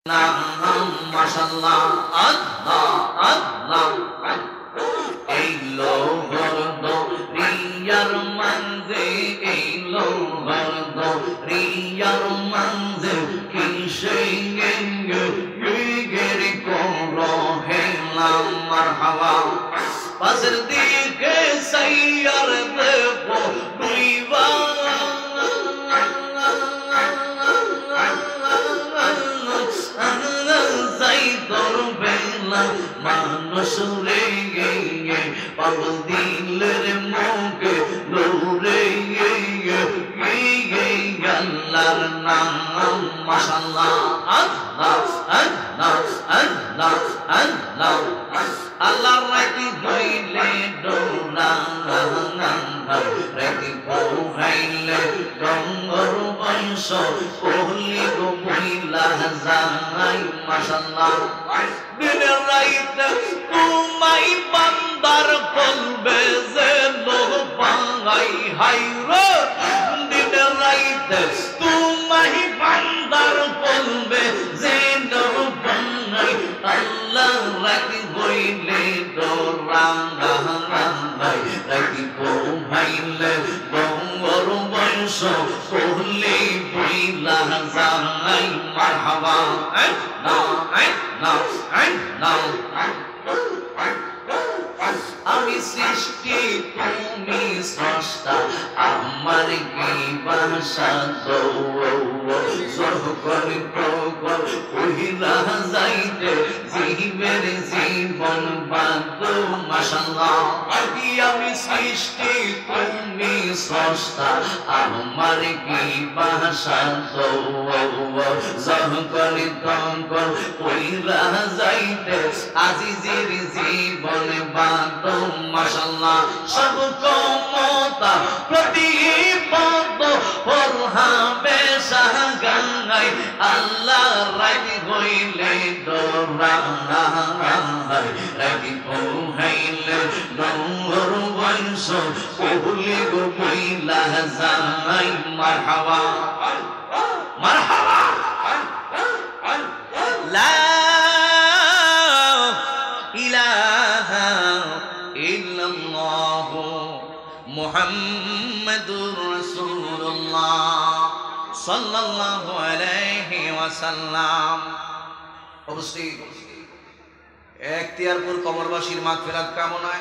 মাশাআল্লাহ আল্লাহ আল্লাহ এইলো বর্দ রিয়ার মানজে এইলো বর্দ রিয়ার মানজে কিসে গেরে করো হেলা মারহাবা পাশের দিকে সাইয়ার দেবো দুইবা মানুষ রে পাগল দিলের মুখে দৌড়ে আল্লাহর নাম মাশাআল্লাহ আল্লাহ আল্লাহ আল্লাহ আল্লাহ আল্লাহ রাতি হইলে দৌড়া রাতি পোহাইলে ডঙ্গর বংশ কোহলি গো মহিলা যাই মাশাআল্লাহ দিনের রাইতে তোমায় বান্দার বলবে যে লোক পাঙ্গাই হাইরে দিনের রাইতে তোমায় বান্দার বলবে যে লোক পাঙ্গাই আল্লাহ রাতি হইলে দৌড়াঙ্গা রাতি পোহাইলে ডঙ্গর বংশ কোহলি মহিলা যাই মারহাবা আমি সৃষ্টি তুমি স্রষ্টা আমার কি ভাষা কহিলা যাইতে জীবের জীবন বাদ মাশাআল্লাহ আমি সৃষ্টি তুমি স্রষ্টা আমার কি ভাষা করি তঙ্কর কহিলা যাইতে আজিজের জীবন বাদ মাশাআল্লাহ সব ক্ষমতা প্রতিপদ পরহাবে সাগাই আল্লাহ রাজি হইলে দৌড়াই রাজি পোহাইলে ডঙ্গর বংশ কোহলি গো মহিলা যাই মারহাবা মারহাবা লা ইলাহা ইল্লাল্লাহ মুহাম্মাদুর রাসূলুল্লাহ সাল্লাল্লাহু আলাইহি ওয়াসাল্লাম। উপস্থিত এখতিয়ারপুর কবরবাসীর মাগফিরাত কামনায়